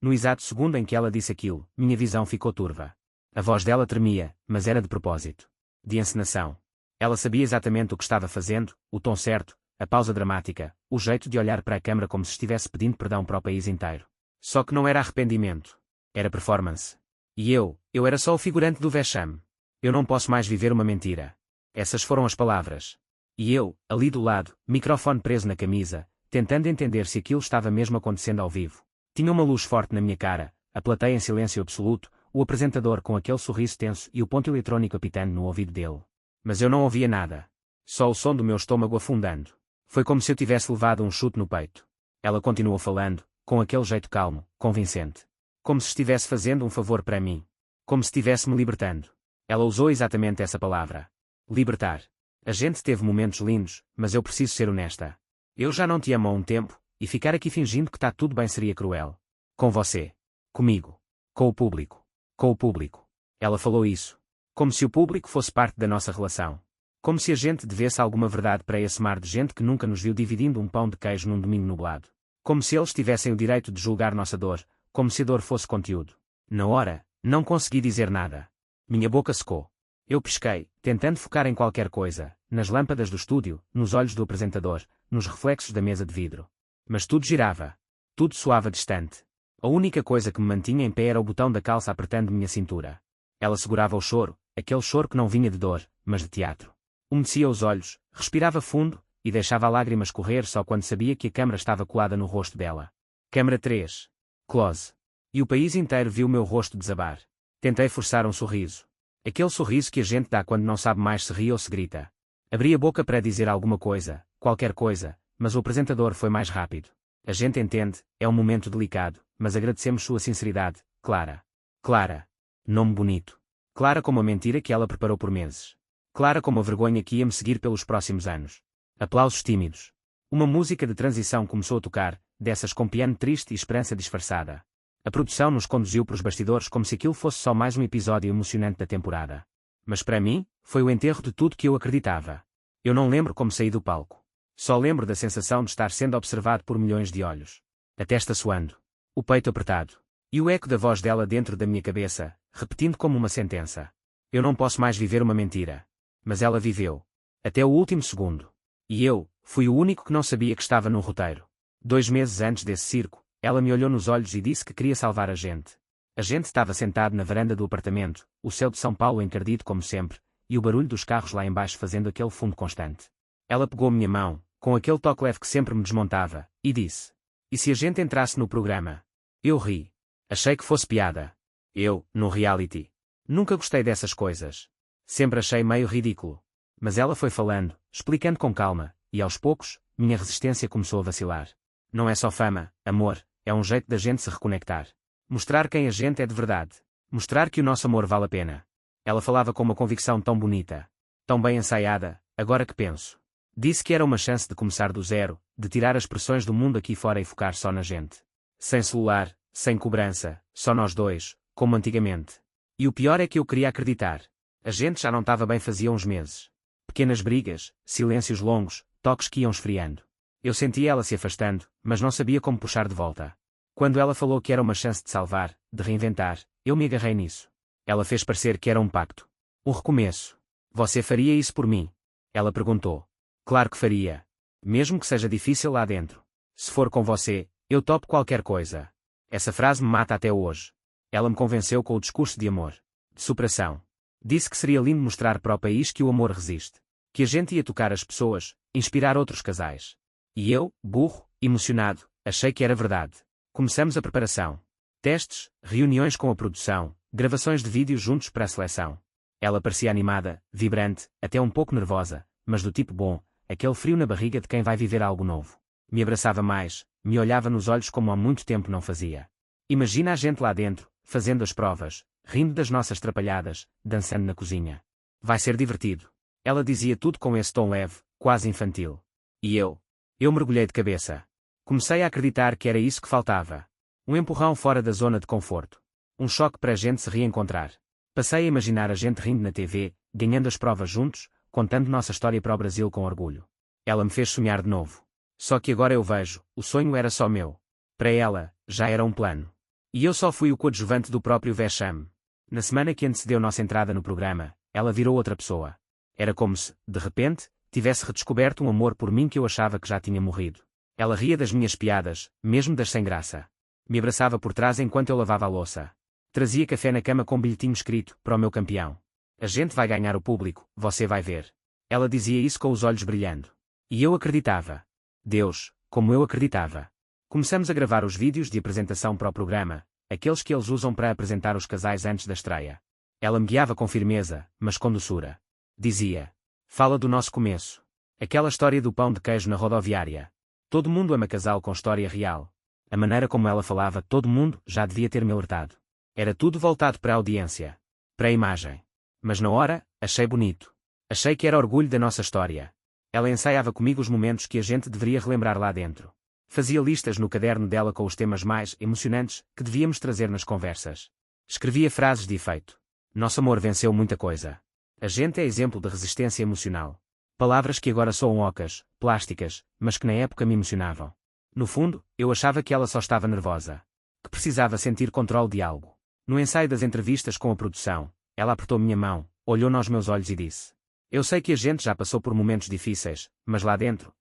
No exato segundo em que ela disse aquilo, minha visão ficou turva. A voz dela tremia, mas era de propósito. De encenação. Ela sabia exatamente o que estava fazendo, o tom certo, a pausa dramática, o jeito de olhar para a câmara como se estivesse pedindo perdão para o país inteiro. Só que não era arrependimento. Era performance. E eu era só o figurante do vexame. Eu não posso mais viver uma mentira. Essas foram as palavras. E eu, ali do lado, microfone preso na camisa, tentando entender se aquilo estava mesmo acontecendo ao vivo. Tinha uma luz forte na minha cara, a plateia em silêncio absoluto, o apresentador com aquele sorriso tenso e o ponto eletrônico apitando no ouvido dele. Mas eu não ouvia nada. Só o som do meu estômago afundando. Foi como se eu tivesse levado um chute no peito. Ela continuou falando, com aquele jeito calmo, convincente. Como se estivesse fazendo um favor para mim. Como se estivesse me libertando. Ela usou exatamente essa palavra. Libertar. A gente teve momentos lindos, mas eu preciso ser honesta. Eu já não te amo há um tempo, e ficar aqui fingindo que está tudo bem seria cruel. Com você. Comigo. Com o público. Com o público. Ela falou isso. Como se o público fosse parte da nossa relação. Como se a gente devesse alguma verdade para esse mar de gente que nunca nos viu dividindo um pão de queijo num domingo nublado. Como se eles tivessem o direito de julgar nossa dor, como se a dor fosse conteúdo. Na hora, não consegui dizer nada. Minha boca secou. Eu pisquei, tentando focar em qualquer coisa, nas lâmpadas do estúdio, nos olhos do apresentador, nos reflexos da mesa de vidro. Mas tudo girava. Tudo soava distante. A única coisa que me mantinha em pé era o botão da calça apertando minha cintura. Ela segurava o choro, aquele choro que não vinha de dor, mas de teatro. Umedecia os olhos, respirava fundo, e deixava a lágrima escorrer só quando sabia que a câmara estava colada no rosto dela. Câmara 3. Close. E o país inteiro viu o meu rosto desabar. Tentei forçar um sorriso. Aquele sorriso que a gente dá quando não sabe mais se ri ou se grita. Abri a boca para dizer alguma coisa, qualquer coisa, mas o apresentador foi mais rápido. A gente entende, é um momento delicado, mas agradecemos sua sinceridade, Clara. Clara. Nome bonito. Clara como a mentira que ela preparou por meses. Clara como a vergonha que ia me seguir pelos próximos anos. Aplausos tímidos. Uma música de transição começou a tocar, dessas com piano triste e esperança disfarçada. A produção nos conduziu para os bastidores como se aquilo fosse só mais um episódio emocionante da temporada. Mas para mim, foi o enterro de tudo que eu acreditava. Eu não lembro como saí do palco. Só lembro da sensação de estar sendo observado por milhões de olhos. A testa suando. O peito apertado. E o eco da voz dela dentro da minha cabeça, repetindo como uma sentença. Eu não posso mais viver uma mentira. Mas ela viveu. Até o último segundo. E eu, fui o único que não sabia que estava no roteiro. 2 meses antes desse circo, ela me olhou nos olhos e disse que queria salvar a gente. A gente estava sentado na varanda do apartamento, o céu de São Paulo encardido como sempre, e o barulho dos carros lá embaixo fazendo aquele fundo constante. Ela pegou minha mão, com aquele toque leve que sempre me desmontava, e disse: "E se a gente entrasse no programa?" Eu ri. Achei que fosse piada. Eu, no reality. Nunca gostei dessas coisas. Sempre achei meio ridículo. Mas ela foi falando, explicando com calma, e aos poucos, minha resistência começou a vacilar. Não é só fama, amor, é um jeito da gente se reconectar. Mostrar quem a gente é de verdade. Mostrar que o nosso amor vale a pena. Ela falava com uma convicção tão bonita. Tão bem ensaiada, agora que penso. Disse que era uma chance de começar do zero, de tirar as pressões do mundo aqui fora e focar só na gente. Sem celular, sem cobrança, só nós dois, como antigamente. E o pior é que eu queria acreditar. A gente já não estava bem fazia uns meses. Pequenas brigas, silêncios longos, toques que iam esfriando. Eu sentia ela se afastando, mas não sabia como puxar de volta. Quando ela falou que era uma chance de salvar, de reinventar, eu me agarrei nisso. Ela fez parecer que era um pacto. Um recomeço. Você faria isso por mim? Ela perguntou. Claro que faria. Mesmo que seja difícil lá dentro. Se for com você, eu topo qualquer coisa. Essa frase me mata até hoje. Ela me convenceu com o discurso de amor. De superação. Disse que seria lindo mostrar para o país que o amor resiste. Que a gente ia tocar as pessoas, inspirar outros casais. E eu, burro, emocionado, achei que era verdade. Começamos a preparação. Testes, reuniões com a produção, gravações de vídeo juntos para a seleção. Ela parecia animada, vibrante, até um pouco nervosa, mas do tipo bom, aquele frio na barriga de quem vai viver algo novo. Me abraçava mais, me olhava nos olhos como há muito tempo não fazia. Imagina a gente lá dentro, fazendo as provas, rindo das nossas trapalhadas, dançando na cozinha. Vai ser divertido. Ela dizia tudo com esse tom leve, quase infantil. E eu mergulhei de cabeça. Comecei a acreditar que era isso que faltava. Um empurrão fora da zona de conforto. Um choque para a gente se reencontrar. Passei a imaginar a gente rindo na TV, ganhando as provas juntos, contando nossa história para o Brasil com orgulho. Ela me fez sonhar de novo. Só que agora eu vejo, o sonho era só meu. Para ela, já era um plano. E eu só fui o coadjuvante do próprio vexame. Na semana que antecedeu nossa entrada no programa, ela virou outra pessoa. Era como se, de repente, tivesse redescoberto um amor por mim que eu achava que já tinha morrido. Ela ria das minhas piadas, mesmo das sem graça. Me abraçava por trás enquanto eu lavava a louça. Trazia café na cama com um bilhetinho escrito, para o meu campeão. A gente vai ganhar o público, você vai ver. Ela dizia isso com os olhos brilhando. E eu acreditava. Deus, como eu acreditava. Começamos a gravar os vídeos de apresentação para o programa, aqueles que eles usam para apresentar os casais antes da estreia. Ela me guiava com firmeza, mas com doçura. Dizia: fala do nosso começo. Aquela história do pão de queijo na rodoviária. Todo mundo ama casal com história real. A maneira como ela falava, todo mundo já devia ter me alertado. Era tudo voltado para a audiência. Para a imagem. Mas na hora, achei bonito. Achei que era orgulho da nossa história. Ela ensaiava comigo os momentos que a gente deveria relembrar lá dentro. Fazia listas no caderno dela com os temas mais emocionantes que devíamos trazer nas conversas. Escrevia frases de efeito. Nosso amor venceu muita coisa. A gente é exemplo de resistência emocional. Palavras que agora soam ocas, plásticas, mas que na época me emocionavam. No fundo, eu achava que ela só estava nervosa. Que precisava sentir controle de algo. No ensaio das entrevistas com a produção, ela apertou minha mão, olhou nos meus olhos e disse: eu sei que a gente já passou por momentos difíceis, mas lá dentro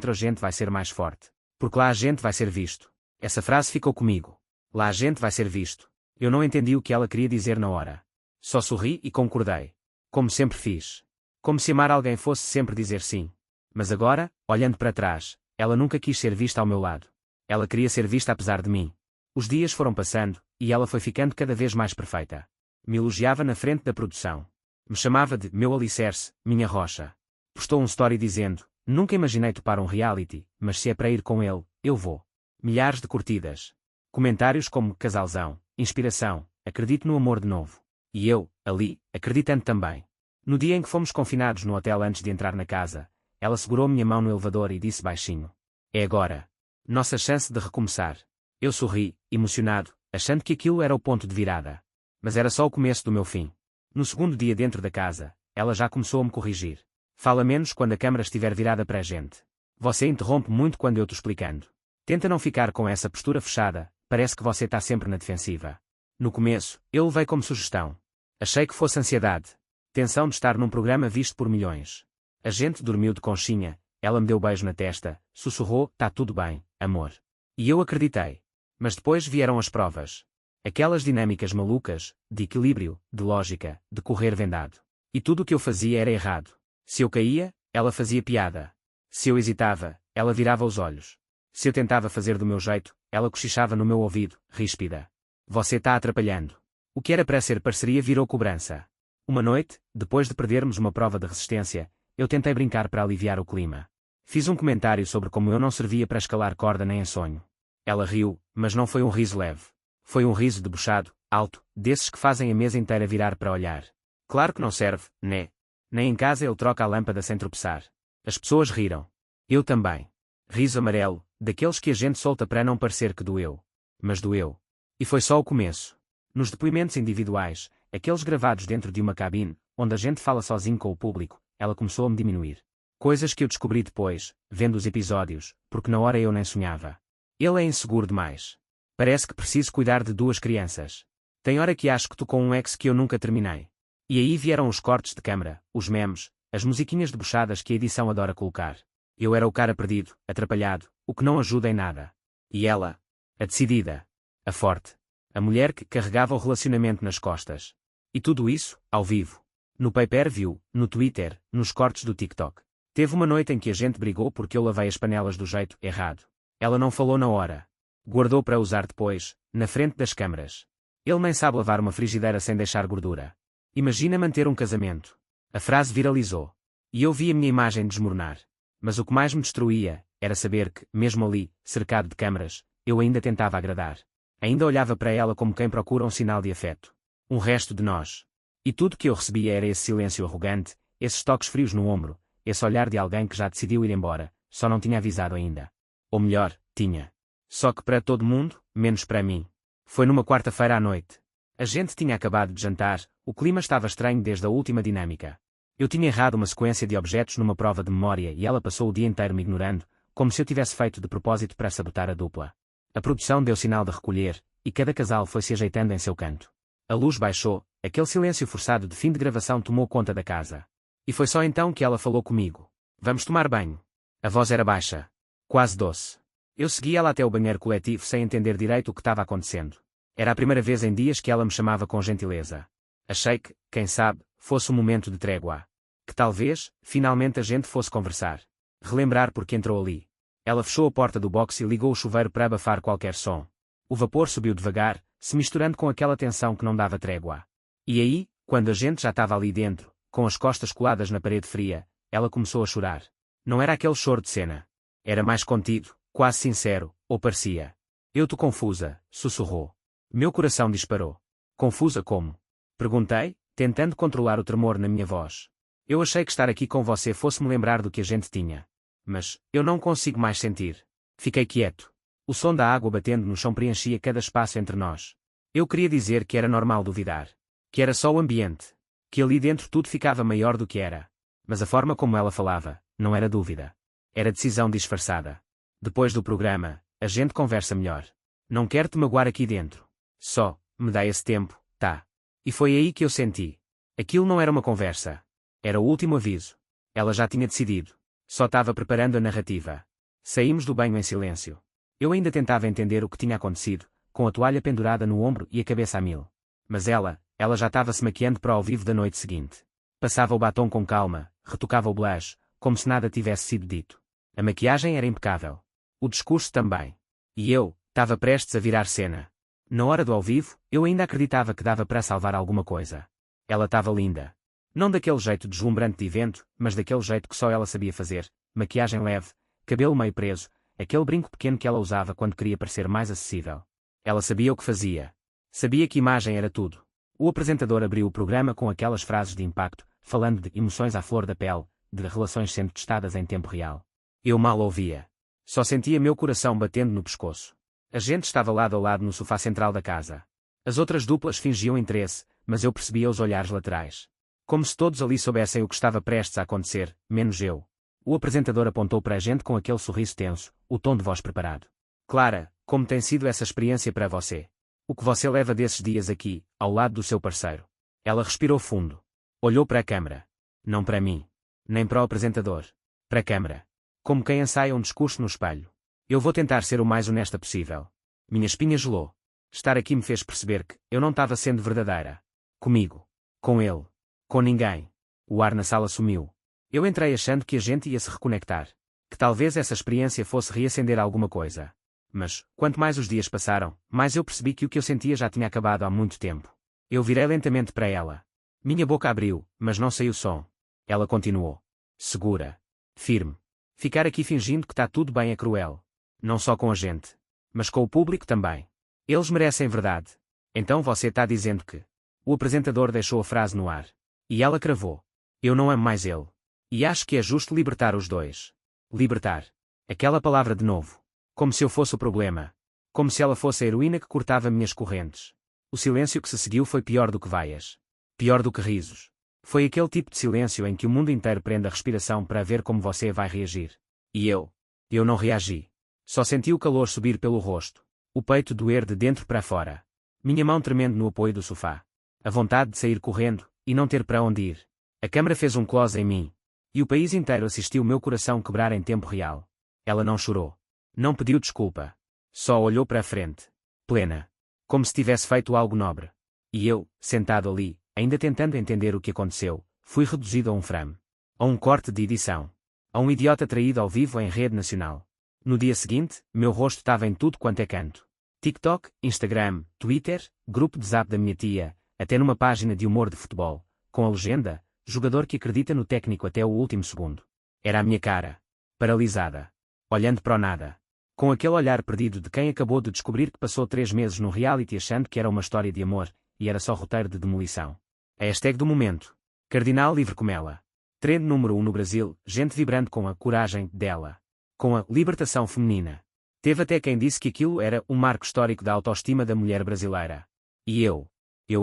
a gente vai ser mais forte. Porque lá a gente vai ser visto. Essa frase ficou comigo. Lá a gente vai ser visto. Eu não entendi o que ela queria dizer na hora. Só sorri e concordei. Como sempre fiz. Como se amar alguém fosse sempre dizer sim. Mas agora, olhando para trás, ela nunca quis ser vista ao meu lado. Ela queria ser vista apesar de mim. Os dias foram passando, e ela foi ficando cada vez mais perfeita. Me elogiava na frente da produção. Me chamava de meu alicerce, minha rocha. Postou um story dizendo: nunca imaginei topar um reality, mas se é para ir com ele, eu vou. Milhares de curtidas. Comentários como casalzão, inspiração, acredito no amor de novo. E eu, ali, acreditando também. No dia em que fomos confinados no hotel antes de entrar na casa, ela segurou minha mão no elevador e disse baixinho: é agora. Nossa chance de recomeçar. Eu sorri, emocionado, achando que aquilo era o ponto de virada. Mas era só o começo do meu fim. No segundo dia dentro da casa, ela já começou a me corrigir. Fala menos quando a câmara estiver virada para a gente. Você interrompe muito quando eu estou explicando. Tenta não ficar com essa postura fechada, parece que você está sempre na defensiva. No começo, eu levei como sugestão. Achei que fosse ansiedade. Tensão de estar num programa visto por milhões. A gente dormiu de conchinha, ela me deu beijo na testa, sussurrou: tá tudo bem, amor. E eu acreditei. Mas depois vieram as provas. Aquelas dinâmicas malucas, de equilíbrio, de lógica, de correr vendado. E tudo o que eu fazia era errado. Se eu caía, ela fazia piada. Se eu hesitava, ela virava os olhos. Se eu tentava fazer do meu jeito, ela cochichava no meu ouvido, ríspida. Você está atrapalhando. O que era para ser parceria virou cobrança. Uma noite, depois de perdermos uma prova de resistência, eu tentei brincar para aliviar o clima. Fiz um comentário sobre como eu não servia para escalar corda nem em sonho. Ela riu, mas não foi um riso leve. Foi um riso debochado, alto, desses que fazem a mesa inteira virar para olhar. Claro que não serve, né? Nem em casa ele troca a lâmpada sem tropeçar. As pessoas riram. Eu também. Riso amarelo, daqueles que a gente solta para não parecer que doeu. Mas doeu. E foi só o começo. Nos depoimentos individuais, aqueles gravados dentro de uma cabine, onde a gente fala sozinho com o público, ela começou a me diminuir. Coisas que eu descobri depois, vendo os episódios, porque na hora eu nem sonhava. Ele é inseguro demais. Parece que preciso cuidar de 2 crianças. Tem hora que acho que tô com um ex que eu nunca terminei. E aí vieram os cortes de câmara, os memes, as musiquinhas debochadas que a edição adora colocar. Eu era o cara perdido, atrapalhado, o que não ajuda em nada. E ela, a decidida, a forte, a mulher que carregava o relacionamento nas costas. E tudo isso, ao vivo. No pay-per-view, no Twitter, nos cortes do TikTok. Teve uma noite em que a gente brigou porque eu lavei as panelas do jeito errado. Ela não falou na hora. Guardou para usar depois, na frente das câmaras. Ele nem sabe lavar uma frigideira sem deixar gordura. Imagina manter um casamento. A frase viralizou. E eu vi a minha imagem desmoronar. Mas o que mais me destruía, era saber que, mesmo ali, cercado de câmaras, eu ainda tentava agradar. Ainda olhava para ela como quem procura um sinal de afeto. Um resto de nós. E tudo que eu recebia era esse silêncio arrogante, esses toques frios no ombro, esse olhar de alguém que já decidiu ir embora, só não tinha avisado ainda. Ou melhor, tinha. Só que para todo mundo, menos para mim. Foi numa quarta-feira à noite. A gente tinha acabado de jantar, o clima estava estranho desde a última dinâmica. Eu tinha errado uma sequência de objetos numa prova de memória e ela passou o dia inteiro me ignorando, como se eu tivesse feito de propósito para sabotar a dupla. A produção deu sinal de recolher, e cada casal foi se ajeitando em seu canto. A luz baixou, aquele silêncio forçado de fim de gravação tomou conta da casa. E foi só então que ela falou comigo. Vamos tomar banho. A voz era baixa. Quase doce. Eu segui ela até o banheiro coletivo sem entender direito o que estava acontecendo. Era a primeira vez em dias que ela me chamava com gentileza. Achei que, quem sabe, fosse um momento de trégua. Que talvez, finalmente a gente fosse conversar. Relembrar porque entrou ali. Ela fechou a porta do box e ligou o chuveiro para abafar qualquer som. O vapor subiu devagar, se misturando com aquela tensão que não dava trégua. E aí, quando a gente já estava ali dentro, com as costas coladas na parede fria, ela começou a chorar. Não era aquele choro de cena. Era mais contido, quase sincero, ou parecia. Eu tô confusa, sussurrou. Meu coração disparou. Confusa como? Perguntei, tentando controlar o tremor na minha voz. Eu achei que estar aqui com você fosse me lembrar do que a gente tinha. Mas, eu não consigo mais sentir. Fiquei quieto. O som da água batendo no chão preenchia cada espaço entre nós. Eu queria dizer que era normal duvidar. Que era só o ambiente. Que ali dentro tudo ficava maior do que era. Mas a forma como ela falava, não era dúvida. Era decisão disfarçada. Depois do programa, a gente conversa melhor. Não quero te magoar aqui dentro. Só, me dá esse tempo, tá? E foi aí que eu senti. Aquilo não era uma conversa. Era o último aviso. Ela já tinha decidido. Só estava preparando a narrativa. Saímos do banho em silêncio. Eu ainda tentava entender o que tinha acontecido, com a toalha pendurada no ombro e a cabeça a mil. Mas ela já estava se maquiando para o ao vivo da noite seguinte. Passava o batom com calma, retocava o blush, como se nada tivesse sido dito. A maquiagem era impecável. O discurso também. E eu, estava prestes a virar cena. Na hora do ao vivo, eu ainda acreditava que dava para salvar alguma coisa. Ela estava linda. Não daquele jeito deslumbrante de evento, mas daquele jeito que só ela sabia fazer. Maquiagem leve, cabelo meio preso, aquele brinco pequeno que ela usava quando queria parecer mais acessível. Ela sabia o que fazia. Sabia que imagem era tudo. O apresentador abriu o programa com aquelas frases de impacto, falando de emoções à flor da pele, de relações sendo testadas em tempo real. Eu mal ouvia. Só sentia meu coração batendo no pescoço. A gente estava lado a lado no sofá central da casa. As outras duplas fingiam interesse, mas eu percebia os olhares laterais. Como se todos ali soubessem o que estava prestes a acontecer, menos eu. O apresentador apontou para a gente com aquele sorriso tenso, o tom de voz preparado. Clara, como tem sido essa experiência para você? O que você leva desses dias aqui, ao lado do seu parceiro? Ela respirou fundo. Olhou para a câmara. Não para mim. Nem para o apresentador. Para a câmara. Como quem ensaia um discurso no espelho. Eu vou tentar ser o mais honesta possível. Minha espinha gelou. Estar aqui me fez perceber que eu não estava sendo verdadeira. Comigo. Com ele. Com ninguém. O ar na sala sumiu. Eu entrei achando que a gente ia se reconectar. Que talvez essa experiência fosse reacender alguma coisa. Mas, quanto mais os dias passaram, mais eu percebi que o que eu sentia já tinha acabado há muito tempo. Eu virei lentamente para ela. Minha boca abriu, mas não saiu som. Ela continuou. Segura. Firme. Ficar aqui fingindo que está tudo bem é cruel. Não só com a gente. Mas com o público também. Eles merecem verdade. Então você está dizendo que... O apresentador deixou a frase no ar. E ela cravou. Eu não amo mais ele. E acho que é justo libertar os dois. Libertar. Aquela palavra de novo. Como se eu fosse o problema. Como se ela fosse a heroína que cortava minhas correntes. O silêncio que se seguiu foi pior do que vaias. Pior do que risos. Foi aquele tipo de silêncio em que o mundo inteiro prende a respiração para ver como você vai reagir. E eu não reagi. Só senti o calor subir pelo rosto. O peito doer de dentro para fora. Minha mão tremendo no apoio do sofá. A vontade de sair correndo, e não ter para onde ir. A câmara fez um close em mim. E o país inteiro assistiu meu coração quebrar em tempo real. Ela não chorou. Não pediu desculpa. Só olhou para a frente. Plena. Como se tivesse feito algo nobre. E eu, sentado ali, ainda tentando entender o que aconteceu, fui reduzido a um frame. A um corte de edição. A um idiota traído ao vivo em rede nacional. No dia seguinte, meu rosto estava em tudo quanto é canto. TikTok, Instagram, Twitter, grupo de zap da minha tia, até numa página de humor de futebol, com a legenda, jogador que acredita no técnico até o último segundo. Era a minha cara. Paralisada. Olhando para o nada. Com aquele olhar perdido de quem acabou de descobrir que passou 3 meses no reality achando que era uma história de amor, e era só roteiro de demolição. A hashtag do momento. Cardinal livre como ela. Trend número 1 no Brasil, gente vibrando com a coragem dela. Com a libertação feminina. Teve até quem disse que aquilo era um marco histórico da autoestima da mulher brasileira. E eu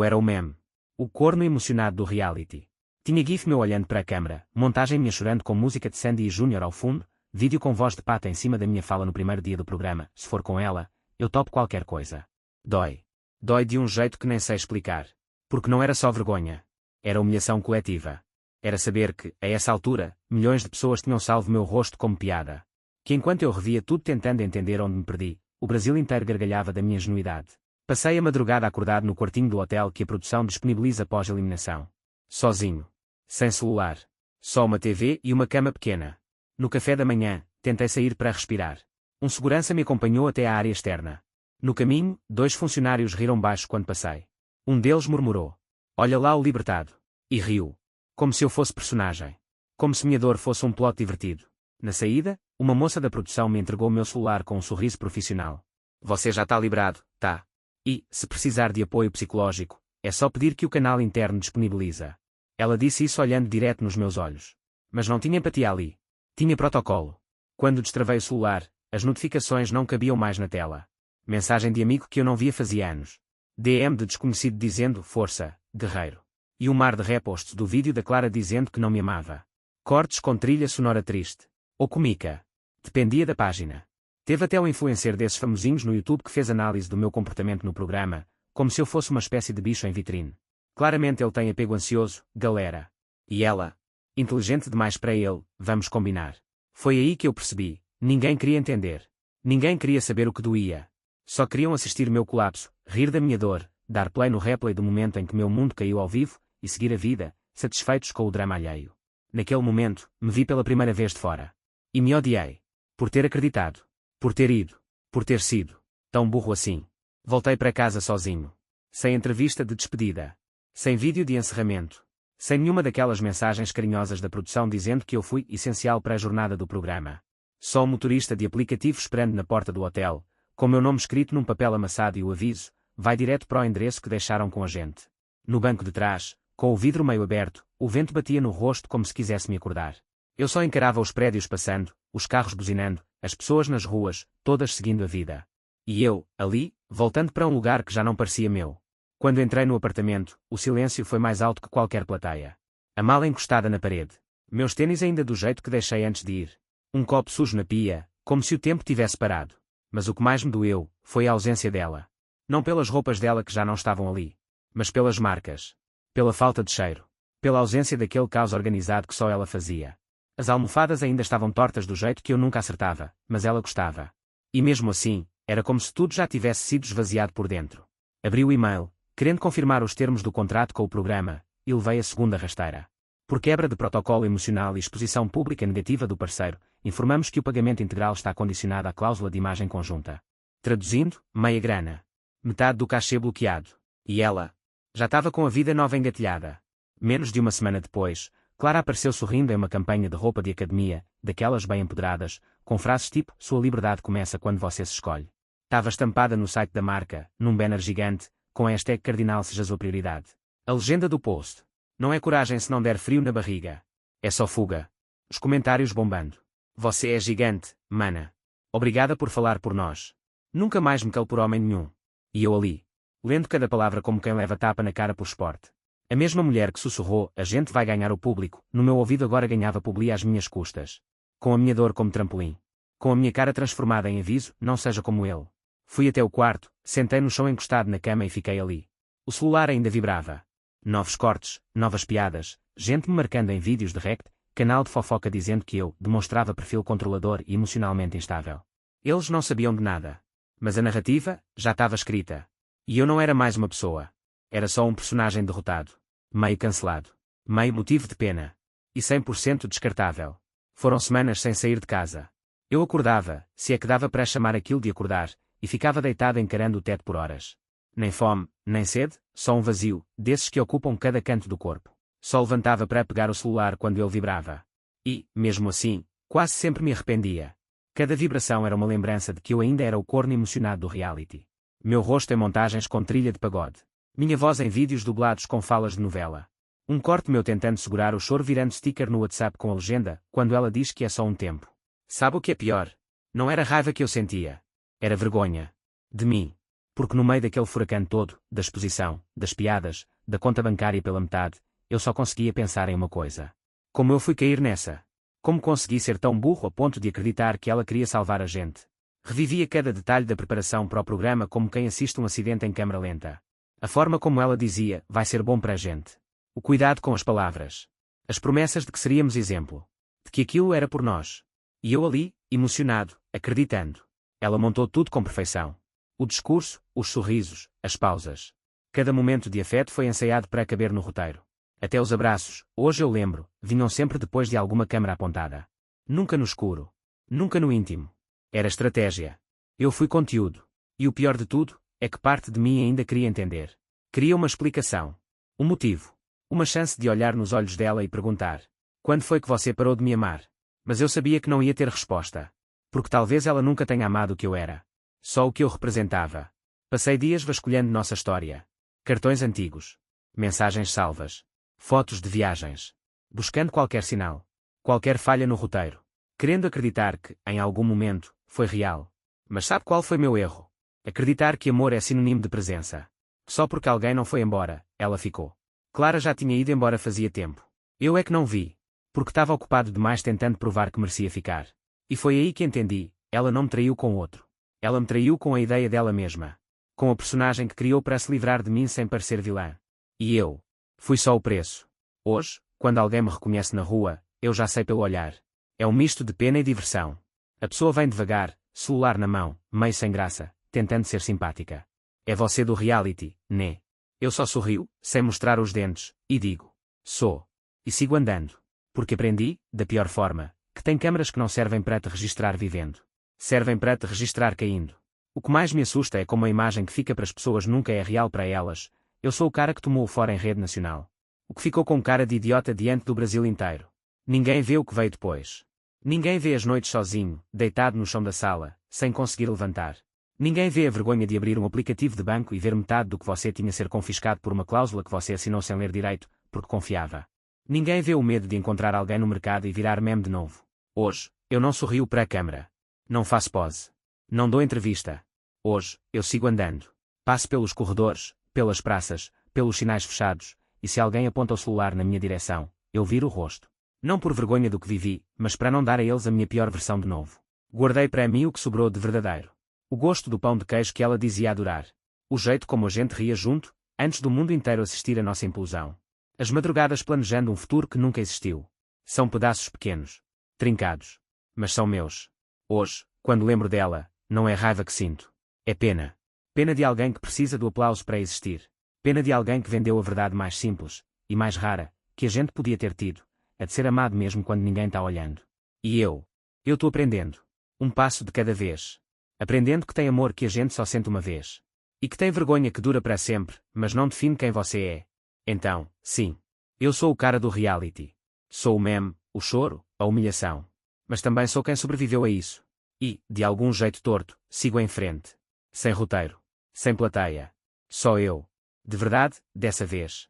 era o meme. O corno emocionado do reality. Tinha gif meu olhando para a câmara, montagem minha chorando com música de Sandy e Júnior ao fundo, vídeo com voz de pata em cima da minha fala no primeiro dia do programa, se for com ela, eu topo qualquer coisa. Dói. Dói de um jeito que nem sei explicar. Porque não era só vergonha. Era humilhação coletiva. Era saber que, a essa altura, milhões de pessoas tinham salvo meu rosto como piada. Que enquanto eu revia tudo tentando entender onde me perdi, o Brasil inteiro gargalhava da minha ingenuidade. Passei a madrugada acordado no quartinho do hotel que a produção disponibiliza após a eliminação. Sozinho. Sem celular. Só uma TV e uma cama pequena. No café da manhã, tentei sair para respirar. Um segurança me acompanhou até à área externa. No caminho, 2 funcionários riram baixo quando passei. Um deles murmurou: "Olha lá o libertado." E riu. Como se eu fosse personagem. Como se minha dor fosse um plot divertido. Na saída, uma moça da produção me entregou o meu celular com um sorriso profissional. "Você já está liberado, tá? E, se precisar de apoio psicológico, é só pedir que o canal interno disponibiliza." Ela disse isso olhando direto nos meus olhos. Mas não tinha empatia ali. Tinha protocolo. Quando destravei o celular, as notificações não cabiam mais na tela. Mensagem de amigo que eu não via fazia anos. DM de desconhecido dizendo: "Força, guerreiro." E um mar de reposts do vídeo da Clara dizendo que não me amava. Cortes com trilha sonora triste. Ou cômica. Dependia da página. Teve até um influencer desses famosinhos no YouTube que fez análise do meu comportamento no programa, como se eu fosse uma espécie de bicho em vitrine. Claramente ele tem apego ansioso, galera. E ela? Inteligente demais para ele, vamos combinar. Foi aí que eu percebi, ninguém queria entender. Ninguém queria saber o que doía. Só queriam assistir meu colapso, rir da minha dor, dar play no replay do momento em que meu mundo caiu ao vivo, e seguir a vida, satisfeitos com o drama alheio. Naquele momento, me vi pela primeira vez de fora. E me odiei. Por ter acreditado. Por ter ido. Por ter sido. Tão burro assim. Voltei para casa sozinho. Sem entrevista de despedida. Sem vídeo de encerramento. Sem nenhuma daquelas mensagens carinhosas da produção dizendo que eu fui essencial para a jornada do programa. Só um motorista de aplicativo esperando na porta do hotel, com meu nome escrito num papel amassado e o aviso: "Vai direto para o endereço que deixaram com a gente." No banco de trás, com o vidro meio aberto, o vento batia no rosto como se quisesse me acordar. Eu só encarava os prédios passando, os carros buzinando, as pessoas nas ruas, todas seguindo a vida. E eu, ali, voltando para um lugar que já não parecia meu. Quando entrei no apartamento, o silêncio foi mais alto que qualquer plateia. A mala encostada na parede. Meus tênis ainda do jeito que deixei antes de ir. Um copo sujo na pia, como se o tempo tivesse parado. Mas o que mais me doeu, foi a ausência dela. Não pelas roupas dela que já não estavam ali. Mas pelas marcas. Pela falta de cheiro. Pela ausência daquele caos organizado que só ela fazia. As almofadas ainda estavam tortas do jeito que eu nunca acertava, mas ela gostava. E mesmo assim, era como se tudo já tivesse sido esvaziado por dentro. Abri o e-mail, querendo confirmar os termos do contrato com o programa, e levei a segunda rasteira. Por quebra de protocolo emocional e exposição pública negativa do parceiro, informamos que o pagamento integral está condicionado à cláusula de imagem conjunta. Traduzindo, meia grana. Metade do cachê bloqueado. E ela? Já estava com a vida nova engatilhada. Menos de uma semana depois, Clara apareceu sorrindo em uma campanha de roupa de academia, daquelas bem empoderadas, com frases tipo: "Sua liberdade começa quando você se escolhe." Estava estampada no site da marca, num banner gigante, com a hashtag Cardinal seja a sua prioridade. A legenda do post: "Não é coragem se não der frio na barriga. É só fuga." Os comentários bombando: "Você é gigante, mana. Obrigada por falar por nós. Nunca mais me calo por homem nenhum." E eu ali, lendo cada palavra como quem leva tapa na cara por esporte. A mesma mulher que sussurrou: "A gente vai ganhar o público", no meu ouvido agora ganhava publi às minhas custas. Com a minha dor como trampolim. Com a minha cara transformada em aviso: "Não seja como ele." Fui até o quarto, sentei no chão encostado na cama e fiquei ali. O celular ainda vibrava. Novos cortes, novas piadas, gente me marcando em vídeos de rect, canal de fofoca dizendo que eu demonstrava perfil controlador e emocionalmente instável. Eles não sabiam de nada. Mas a narrativa já estava escrita. E eu não era mais uma pessoa. Era só um personagem derrotado. Meio cancelado. Meio motivo de pena. E 100% descartável. Foram semanas sem sair de casa. Eu acordava, se é que dava para chamar aquilo de acordar, e ficava deitado encarando o teto por horas. Nem fome, nem sede, só um vazio, desses que ocupam cada canto do corpo. Só levantava para pegar o celular quando ele vibrava. E, mesmo assim, quase sempre me arrependia. Cada vibração era uma lembrança de que eu ainda era o corno emocionado do reality. Meu rosto em montagens com trilha de pagode. Minha voz em vídeos dublados com falas de novela. Um corte meu tentando segurar o choro virando sticker no WhatsApp com a legenda, quando ela diz que é só um tempo. Sabe o que é pior? Não era raiva que eu sentia. Era vergonha. De mim. Porque no meio daquele furacão todo, da exposição, das piadas, da conta bancária pela metade, eu só conseguia pensar em uma coisa. Como eu fui cair nessa? Como consegui ser tão burro a ponto de acreditar que ela queria salvar a gente? Revivia cada detalhe da preparação para o programa como quem assiste um acidente em câmara lenta. A forma como ela dizia, vai ser bom para a gente. O cuidado com as palavras. As promessas de que seríamos exemplo. De que aquilo era por nós. E eu ali, emocionado, acreditando. Ela montou tudo com perfeição. O discurso, os sorrisos, as pausas. Cada momento de afeto foi ensaiado para caber no roteiro. Até os abraços, hoje eu lembro, vinham sempre depois de alguma câmara apontada. Nunca no escuro. Nunca no íntimo. Era estratégia. Eu fui conteúdo. E o pior de tudo, é que parte de mim ainda queria entender. Queria uma explicação. Um motivo. Uma chance de olhar nos olhos dela e perguntar: quando foi que você parou de me amar? Mas eu sabia que não ia ter resposta. Porque talvez ela nunca tenha amado o que eu era. Só o que eu representava. Passei dias vasculhando nossa história. Cartões antigos. Mensagens salvas. Fotos de viagens. Buscando qualquer sinal. Qualquer falha no roteiro. Querendo acreditar que, em algum momento, foi real. Mas sabe qual foi meu erro? Acreditar que amor é sinônimo de presença. Só porque alguém não foi embora, ela ficou. Clara já tinha ido embora fazia tempo. Eu é que não vi. Porque estava ocupado demais tentando provar que merecia ficar. E foi aí que entendi, ela não me traiu com outro. Ela me traiu com a ideia dela mesma. Com a personagem que criou para se livrar de mim sem parecer vilã. E eu. Fui só o preço. Hoje, quando alguém me reconhece na rua, eu já sei pelo olhar. É um misto de pena e diversão. A pessoa vem devagar, celular na mão, meio sem graça, tentando ser simpática. É você do reality, né? Eu só sorrio, sem mostrar os dentes, e digo: sou. E sigo andando. Porque aprendi, da pior forma, que tem câmaras que não servem para te registrar vivendo. Servem para te registrar caindo. O que mais me assusta é como a imagem que fica para as pessoas nunca é real para elas. Eu sou o cara que tomou o fora em rede nacional. O que ficou com cara de idiota diante do Brasil inteiro. Ninguém vê o que veio depois. Ninguém vê as noites sozinho, deitado no chão da sala, sem conseguir levantar. Ninguém vê a vergonha de abrir um aplicativo de banco e ver metade do que você tinha ser confiscado por uma cláusula que você assinou sem ler direito, porque confiava. Ninguém vê o medo de encontrar alguém no mercado e virar meme de novo. Hoje, eu não sorrio para a câmara. Não faço pose. Não dou entrevista. Hoje, eu sigo andando. Passo pelos corredores, pelas praças, pelos sinais fechados, e se alguém aponta o celular na minha direção, eu viro o rosto. Não por vergonha do que vivi, mas para não dar a eles a minha pior versão de novo. Guardei para mim o que sobrou de verdadeiro. O gosto do pão de queijo que ela dizia adorar. O jeito como a gente ria junto, antes do mundo inteiro assistir à nossa implosão. As madrugadas planejando um futuro que nunca existiu. São pedaços pequenos. Trincados. Mas são meus. Hoje, quando lembro dela, não é raiva que sinto. É pena. Pena de alguém que precisa do aplauso para existir. Pena de alguém que vendeu a verdade mais simples, e mais rara, que a gente podia ter tido. A de ser amado mesmo quando ninguém está olhando. E eu? Eu estou aprendendo. Um passo de cada vez. Aprendendo que tem amor que a gente só sente uma vez. E que tem vergonha que dura para sempre, mas não define quem você é. Então, sim. Eu sou o cara do reality. Sou o meme, o choro, a humilhação. Mas também sou quem sobreviveu a isso. E, de algum jeito torto, sigo em frente. Sem roteiro. Sem plateia. Só eu. De verdade, dessa vez.